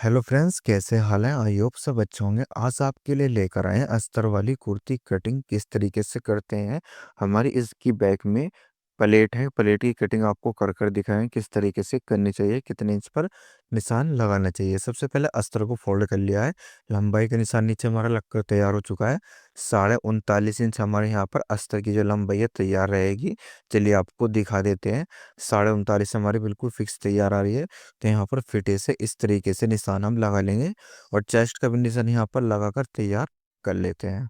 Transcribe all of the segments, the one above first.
Hello friends, कैसे हाल है? I hope सब अच्छे होंगे। आज आपके लिए लेकर आए हैं अस्तर वाली कुर्ती कटिंग किस तरीके से करते हैं। हमारी इसकी बैक में प्लेट है, प्लेट की कटिंग आपको कर कर दिखाएं किस तरीके से करनी चाहिए, कितने इंच पर निशान लगाना चाहिए। सबसे पहले अस्तर को फोल्ड कर लिया है। लंबाई का निशान नीचे हमारा लगकर तैयार हो चुका है। 39.5 इंच हमारे यहाँ पर अस्तर की जो लंबाई है तैयार रहेगी। चलिए आपको दिखा देते हैं। 39.5 हमारी बिल्कुल फिक्स तैयार आ रही है। तो यहाँ पर फिटे से इस तरीके से निशान हम लगा लेंगे और चेस्ट का भी निशान यहाँ पर लगाकर तैयार कर लेते हैं।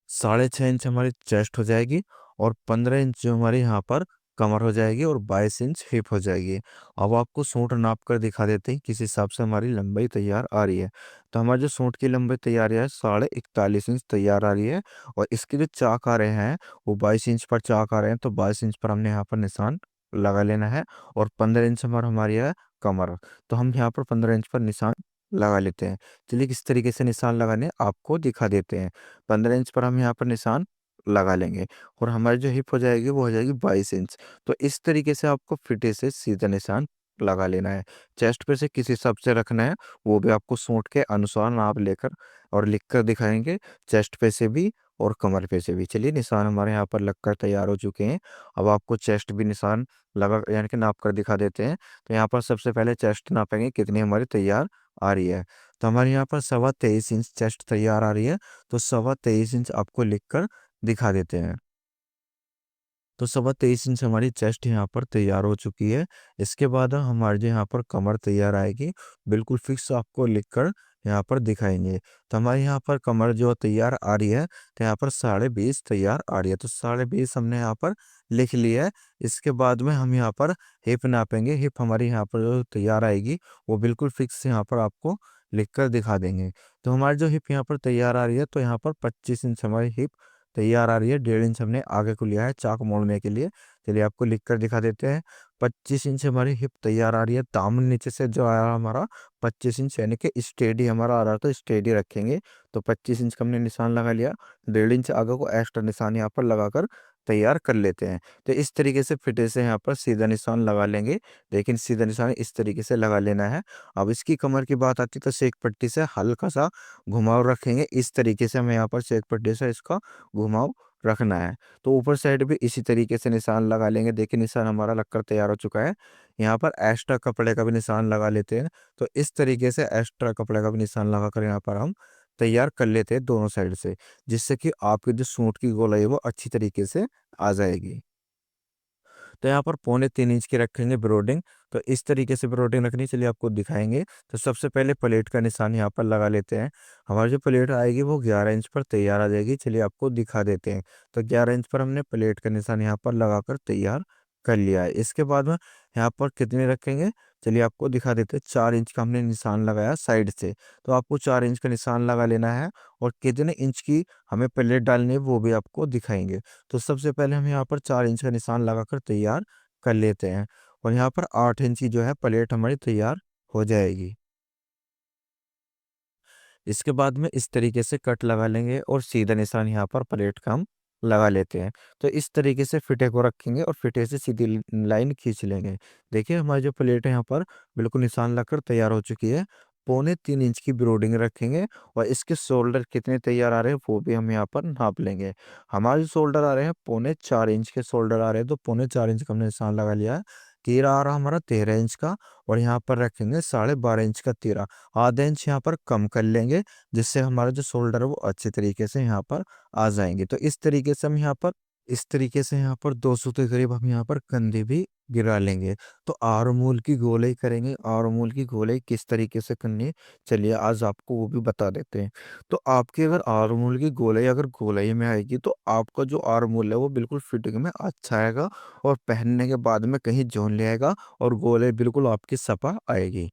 6.5 इंच हमारी चेस्ट हो जाएगी और 15 इंच जो हमारी यहाँ पर कमर हो जाएगी और 22 इंच हिप हो जाएगी। अब आपको सूट नाप कर दिखा देते हैं किस हिसाब से हमारी लंबाई तैयार आ रही है। तो हमारी जो सूट की लंबाई तैयार है 41.5 इंच तैयार आ रही है। और इसके जो चाक आ रहे हैं वो 22 इंच पर चाक आ रहे हैं, तो 22 इंच पर हमने यहाँ पर निशान लगा लेना है। और 15 इंच हमारी है कमर, तो हम यहाँ पर 15 इंच पर निशान लगा लेते हैं। चलिए किस तरीके से निशान लगाने आपको दिखा देते हैं। 15 इंच पर हम यहाँ पर निशान लगा लेंगे और हमारी जो हिप हो जाएगी वो हो जाएगी 22 इंच। तो इस तरीके से आपको फिटे से सीधा निशान लगा लेना है। चेस्ट पे से किस हिसाब से रखना है वो भी आपको सूट के अनुसार नाप लेकर और लिख कर दिखाएंगे, चेस्ट पे से भी और कमर पे से भी। चलिए निशान हमारे यहाँ पर लगकर तैयार हो चुके हैं। अब आपको चेस्ट भी निशान लगा यानी कि नाप कर दिखा देते हैं। तो यहाँ पर सबसे पहले चेस्ट नापेंगे कितनी हमारी तैयार आ रही है। तो हमारे यहाँ पर 23.25 इंच चेस्ट तैयार आ रही है। तो 23.25 इंच आपको लिखकर दिखा देते हैं। तो 23.25 इंच हमारी चेस्ट यहाँ पर तैयार हो चुकी है। इसके बाद हमारे जो यहाँ पर कमर तैयार आएगी, बिल्कुल फिक्स आपको लिखकर यहाँ पर दिखाएंगे। तो हमारे यहाँ पर कमर जो तैयार आ रही है, तो यहाँ पर 20.5 तैयार आ रही है। तो 20.5 हमने यहाँ पर लिख लिया है। इसके बाद में हम यहाँ पर हिप नापेंगे। हिप हमारी यहाँ पर जो तैयार आएगी वो बिल्कुल फिक्स यहाँ पर आपको लिख कर दिखा देंगे। तो हमारी जो हिप यहाँ पर तैयार आ रही है, तो यहाँ पर 25 इंच हमारी हिप तैयार आ रही है। 1.5 इंच हमने आगे को लिया है चाक मोड़ने के लिए। चलिए आपको लिख कर दिखा देते हैं। 25 इंच हमारी हिप तैयार आ रही है। दामन नीचे से जो आया हमारा 25 इंच यानी कि स्टेडी हमारा आ रहा, तो स्टेडी रखेंगे। तो 25 इंच का हमने निशान लगा लिया। 1.5 इंच आगे को एक्स्ट्रा निशान यहाँ पर लगाकर तैयार कर लेते हैं। तो इस तरीके से फिटे से यहाँ पर सीधा निशान लगा लेंगे। लेकिन सीधा निशान इस तरीके से लगा लेना है। अब इसकी कमर की बात आती है तो शेक पट्टी से हल्का सा घुमाव रखेंगे। इस तरीके से हमें यहाँ पर शेक पट्टी से इसका घुमाव रखना है। तो ऊपर साइड भी इसी तरीके से निशान लगा लेंगे। देखिए निशान हमारा लगकर तैयार हो चुका है। यहाँ पर एक्स्ट्रा कपड़े का भी निशान लगा लेते हैं। तो इस तरीके से एक्स्ट्रा कपड़े का भी निशान लगाकर यहाँ पर हम तैयार कर लेते हैं दोनों साइड से, जिससे कि आपकी जो सूट की गोलाई है वो अच्छी तरीके से आ जाएगी। तो यहाँ पर 3.25 इंच की रखेंगे ब्रोडिंग। तो इस तरीके से ब्रोडिंग रखनी, चलिए आपको दिखाएंगे। तो सबसे पहले प्लेट का निशान यहाँ पर लगा लेते हैं। हमारी जो प्लेट आएगी वो 11 इंच पर तैयार आ जाएगी। चलिए आपको दिखा देते हैं। तो 11 इंच पर हमने प्लेट का निशान यहाँ पर लगाकर तैयार कर लिया है। इसके बाद में यहाँ पर कितने रखेंगे, चलिए आपको दिखा देते हैं। 4 इंच का हमने निशान लगाया साइड से। तो आपको 4 इंच का निशान लगा लेना है। और कितने इंच की हमें प्लेट डालनी है वो भी आपको दिखाएंगे। तो सबसे पहले हम यहाँ पर 4 इंच का निशान लगाकर तैयार कर लेते हैं। और यहाँ पर 8 इंच की जो है प्लेट हमारी तैयार हो जाएगी। इसके बाद में इस तरीके से कट लगा लेंगे और सीधा निशान यहाँ पर प्लेट का हम लगा लेते हैं। तो इस तरीके से फिटे को रखेंगे और फिटे से सीधी लाइन खींच लेंगे। देखिए हमारी जो प्लेट है यहाँ पर बिल्कुल निशान लगकर तैयार हो चुकी है। 3.25 इंच की ब्रोडिंग रखेंगे और इसके शोल्डर कितने तैयार आ रहे हैं वो भी हम यहाँ पर नाप लेंगे। हमारे जो शोल्डर आ रहे हैं 4.25 इंच के शोल्डर आ रहे हैं। तो 4.25 इंच का हमने निशान लगा लिया है। तीरा आ रहा हमारा 13 इंच का और यहाँ पर रखेंगे 12.5 इंच का तीरा। आधा इंच यहाँ पर कम कर लेंगे, जिससे हमारा जो शोल्डर है वो अच्छे तरीके से यहाँ पर आ जाएंगे। तो इस तरीके से यहाँ पर 200 के करीब हम यहाँ पर कंधे भी गिरा लेंगे। तो आर्मोल की गोलाई करेंगे। आर्मोल की गोलाई किस तरीके से करनी है, चलिए आज आपको वो भी बता देते हैं। तो आपकी अगर आर्मोल की गोलाई अगर गोलाई में आएगी तो आपका जो आर्मोल है वो बिल्कुल फिटिंग में अच्छा आएगा और पहनने के बाद में कहीं जोन ले आएगा और गोलाई बिल्कुल आपकी सपा आएगी।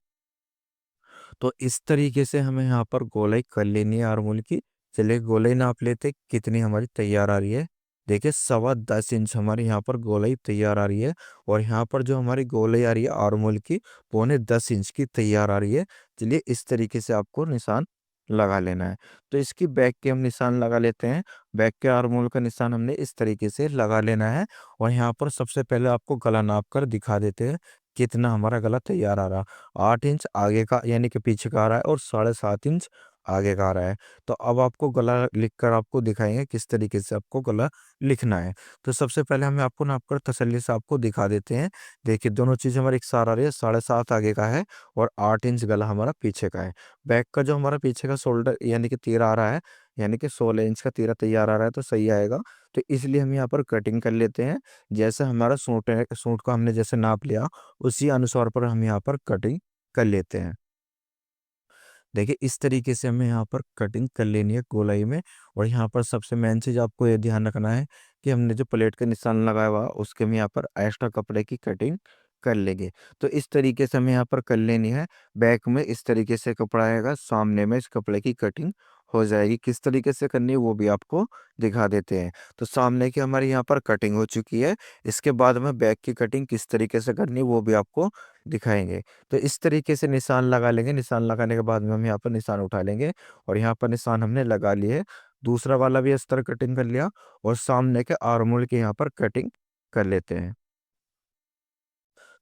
तो इस तरीके से हमें यहाँ पर गोलाई कर लेनी है आर्मोल की। चलिए गोलाई नाप लेते कितनी हमारी तैयार आ रही है। देखिए 10.25 इंच हमारी यहाँ पर गोलाई तैयार आ रही है। और यहाँ पर जो हमारी गोलाई आ रही है आर्मोल की 9.5 इंच की तैयार आ रही है। चलिए इस तरीके से आपको निशान लगा लेना है। तो इसकी बैक के हम निशान लगा लेते हैं। बैक के आर्मोल का निशान हमने इस तरीके से लगा लेना है। और यहाँ पर सबसे पहले आपको गला नाप कर दिखा देते हैं कितना हमारा गला तैयार आ रहा। 8 इंच आगे का यानी कि पीछे का आ रहा है और 7.5 इंच आगे का आ रहा है। तो अब आपको गला लिख कर आपको दिखाएंगे किस तरीके से आपको गला लिखना है। तो सबसे पहले हमें आपको नाप कर तसल्ली से आपको दिखा देते हैं। देखिए दोनों चीज़ हमारी एक साथ आ रही है, 7.5 आगे का है और 8 इंच गला हमारा पीछे का है। बैक का जो हमारा पीछे का शोल्डर यानी कि तीरा आ रहा है, यानी कि 16 इंच का तीरा तैयार आ रहा है, तो सही आएगा। तो इसलिए हम यहाँ पर कटिंग कर लेते हैं। जैसे हमारा सूट है, सूट का हमने जैसे नाप लिया उसी अनुसार पर हम यहाँ पर कटिंग कर लेते हैं। देखिए इस तरीके से हमें यहाँ पर कटिंग कर लेनी है गोलाई में। और यहाँ पर सबसे मेन चीज़ आपको ये ध्यान रखना है कि हमने जो प्लेट का निशान लगाया हुआ उसके हम यहाँ पर एक्स्ट्रा कपड़े की कटिंग कर लेंगे। तो इस तरीके से हमें यहाँ पर कर लेनी है। बैक में इस तरीके से कपड़ा आएगा, सामने में इस कपड़े की कटिंग हो जाएगी। किस तरीके से करनी है वो भी आपको दिखा देते हैं। तो सामने की हमारी यहाँ पर कटिंग हो चुकी है। इसके बाद में बैक की कटिंग किस तरीके से करनी है वो भी आपको दिखाएंगे। तो इस तरीके से निशान लगा लेंगे। निशान लगाने के बाद में हम यहाँ पर निशान उठा लेंगे और यहाँ पर निशान हमने लगा लिए। दूसरा वाला भी अस्तर कटिंग कर लिया और सामने के आर्मोल के यहाँ पर कटिंग कर लेते हैं।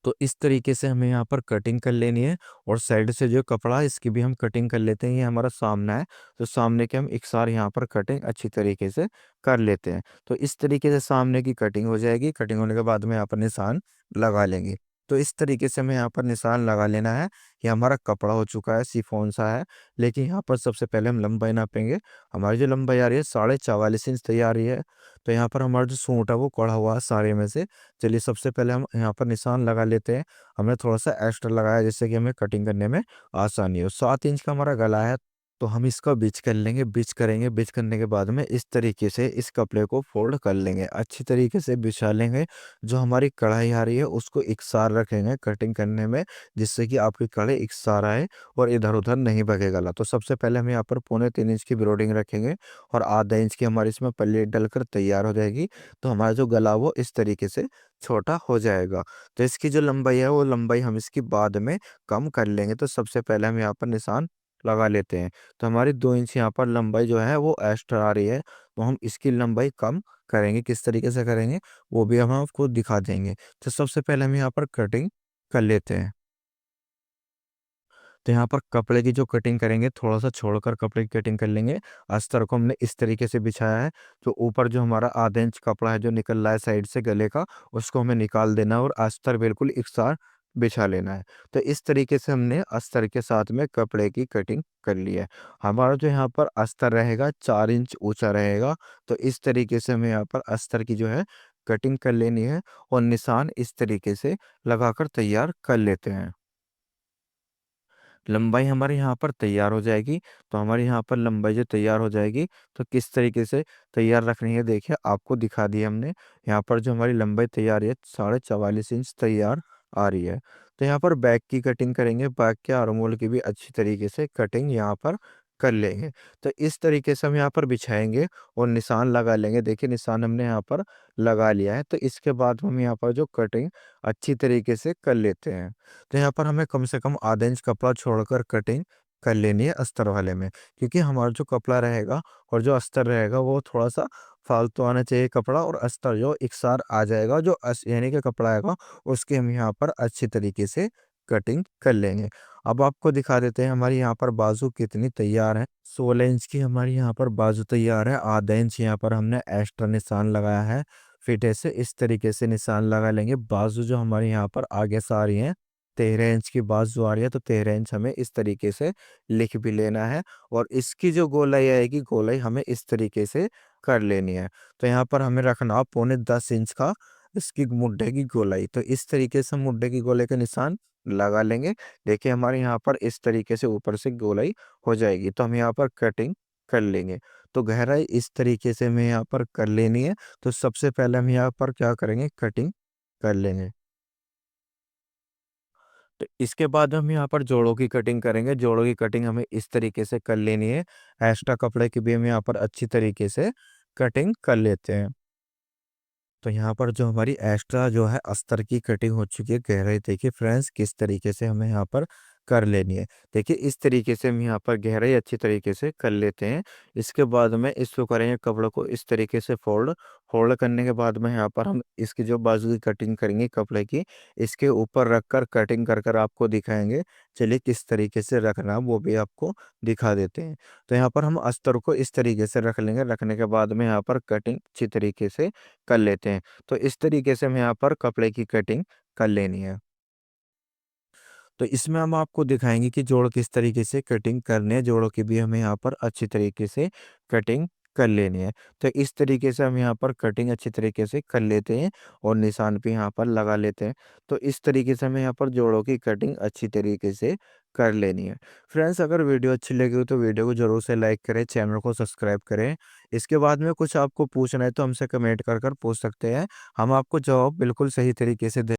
तो इस तरीके से हमें यहाँ पर कटिंग कर लेनी है। और साइड से जो कपड़ा है इसकी भी हम कटिंग कर लेते हैं। ये हमारा सामना है, तो सामने के हम एक सार यहाँ पर कटिंग अच्छी तरीके से कर लेते हैं। तो इस तरीके से सामने की कटिंग हो जाएगी। कटिंग होने के बाद में यहाँ पर निशान लगा लेंगे। तो इस तरीके से हमें यहाँ पर निशान लगा लेना है। ये हमारा कपड़ा हो चुका है, शिफॉन सा है। लेकिन यहाँ पर सबसे पहले हम लंबाई नापेंगे। हमारी जो लंबाई आ रही है 44.5 इंच तैयार रही है। तो यहाँ पर हमारा जो सूट है वो कड़ा हुआ है सारे में से। चलिए सबसे पहले हम यहाँ पर निशान लगा लेते हैं। हमने थोड़ा सा एक्स्ट्रा लगाया जिससे कि हमें कटिंग करने में आसानी हो। 7 इंच का हमारा गला है, तो हम इसका बिच कर लेंगे। बिच करेंगे, बिच करने के बाद में इस तरीके से इस कपड़े को फोल्ड कर लेंगे, अच्छी तरीके से बिछा लेंगे। जो हमारी कढ़ाई आ रही है उसको इकसार रखेंगे कटिंग करने में, जिससे कि आपकी कढ़ाई इकसार आए और इधर उधर नहीं भगे गला। तो सबसे पहले हम यहाँ पर 3.25 इंच की ब्रोडिंग रखेंगे और आधा इंच की हमारी इसमें पल्ली डलकर तैयार हो जाएगी। तो हमारा जो गला वो इस तरीके से छोटा हो जाएगा। तो इसकी जो लंबाई है वो लंबाई हम इसकी बाद में कम कर लेंगे। तो सबसे पहले हम यहाँ पर निशान लगा लेते हैं। तो हमारी 2 इंच यहाँ पर लंबाई जो है वो एक्स्ट्रा आ रही है, तो हम इसकी लंबाई कम करेंगे। किस तरीके से करेंगे वो भी हम आपको दिखा देंगे। तो सबसे पहले हम यहाँ पर कटिंग कर लेते हैं। तो यहाँ पर कपड़े की जो कटिंग करेंगे थोड़ा सा छोड़कर कपड़े की कटिंग कर लेंगे। अस्तर को हमने इस तरीके से बिछाया है। तो ऊपर जो हमारा आधा इंच कपड़ा है जो निकल रहा है साइड से गले का, उसको हमें निकाल देना है और अस्तर बिल्कुल एक साथ बिछा लेना है। तो इस तरीके से हमने अस्तर के साथ में कपड़े की कटिंग कर ली है। हमारा जो यहाँ पर अस्तर रहेगा 4 इंच ऊंचा रहेगा। तो इस तरीके से हमें यहाँ पर अस्तर की जो है कटिंग कर लेनी है और निशान इस तरीके से लगाकर तैयार कर लेते हैं। लंबाई हमारे यहाँ पर तैयार हो जाएगी। तो हमारे यहाँ पर लंबाई जो तैयार हो जाएगी, तो किस तरीके से तैयार रखनी है देखिए आपको दिखा दिया हमने। यहाँ पर जो हमारी लंबाई तैयार है 44.5 इंच तैयार आ रही है। तो यहाँ पर बैक की कटिंग करेंगे, बैक के आर्मोल की भी अच्छी तरीके से कटिंग यहाँ पर कर लेंगे। तो इस तरीके से हम यहाँ पर बिछाएंगे और निशान लगा लेंगे। देखिए निशान हमने यहाँ पर लगा लिया है। तो इसके बाद हम यहाँ पर जो कटिंग अच्छी तरीके से कर लेते हैं। तो यहाँ पर हमें कम से कम आधा इंच कपड़ा छोड़कर कटिंग कर लेनी है अस्तर वाले में, क्योंकि हमारा जो कपड़ा रहेगा और जो अस्तर रहेगा वो थोड़ा सा फालतू आना चाहिए कपड़ा, और अस्तर जो एक सार आ जाएगा। जो यानी कि कपड़ा आएगा उसके हम यहाँ पर अच्छी तरीके से कटिंग कर लेंगे। अब आपको दिखा देते हैं हमारी यहाँ पर बाजू कितनी तैयार है। 16 इंच की हमारी यहाँ पर बाजू तैयार है। आधा इंच यहाँ पर हमने एक्स्ट्रा निशान लगाया है। फिर ऐसे इस तरीके से निशान लगा लेंगे। बाजू जो हमारे यहाँ पर आगे से आ रही है 13 इंच की बाजू आ रही है, तो 13 इंच हमें इस तरीके से लिख भी लेना है। और इसकी जो गोलाई आएगी, गोलाई हमें इस तरीके से कर लेनी है। तो यहाँ पर हमें रखना 9.25 इंच का इसकी मुड्ढे की गोलाई। तो इस तरीके से मुड्ढे की गोलाई का निशान लगा लेंगे। देखिए हमारे यहाँ पर इस तरीके से ऊपर से गोलाई हो जाएगी। तो हम यहाँ पर कटिंग कर लेंगे। तो गहराई इस तरीके से हमें यहाँ पर कर लेनी है। तो सबसे पहले हम यहाँ पर क्या करेंगे, कटिंग कर लेंगे। तो इसके बाद हम यहाँ पर जोड़ों की कटिंग करेंगे। जोड़ों की कटिंग हमें इस तरीके से कर लेनी है। एक्स्ट्रा कपड़े की भी हम यहाँ पर अच्छी तरीके से कटिंग कर लेते हैं। तो यहाँ पर जो हमारी एक्स्ट्रा जो है अस्तर की कटिंग हो चुकी है। गहराई देखिए फ्रेंड्स किस तरीके से हमें यहाँ पर कर लेनी है। देखिए इस तरीके से हम यहाँ पर गहराई अच्छी तरीके से कर लेते हैं। इसके बाद में इसको करेंगे, कपड़ों को इस तरीके से फोल्ड। फोल्ड करने के बाद में यहाँ पर हम इसकी जो बाजू की कटिंग करेंगे कपड़े की, इसके ऊपर रख कर कटिंग कर कर आपको दिखाएंगे। चलिए किस तरीके से रखना वो भी आपको दिखा देते हैं। तो यहाँ पर हम अस्तर को इस तरीके से रख लेंगे, रखने के बाद में यहाँ पर कटिंग अच्छी तरीके से कर लेते हैं। तो इस तरीके से हम यहाँ पर कपड़े की कटिंग कर लेनी है। तो इसमें हम आपको दिखाएंगे कि जोड़ किस तरीके से कटिंग करने है, जोड़ों की भी हमें यहाँ पर अच्छी तरीके से कटिंग कर लेनी है। तो इस तरीके से हम यहाँ पर कटिंग अच्छी तरीके से कर लेते हैं और निशान भी यहाँ पर लगा लेते हैं। तो इस तरीके से हमें यहाँ पर जोड़ों की कटिंग अच्छी तरीके से कर लेनी है। फ्रेंड्स अगर वीडियो अच्छी लगी हो तो वीडियो को जरूर से लाइक करें, चैनल को सब्सक्राइब करें। इसके बाद में कुछ आपको पूछना है तो हमसे कमेंट कर कर पूछ सकते हैं, हम आपको जवाब बिल्कुल सही तरीके से दे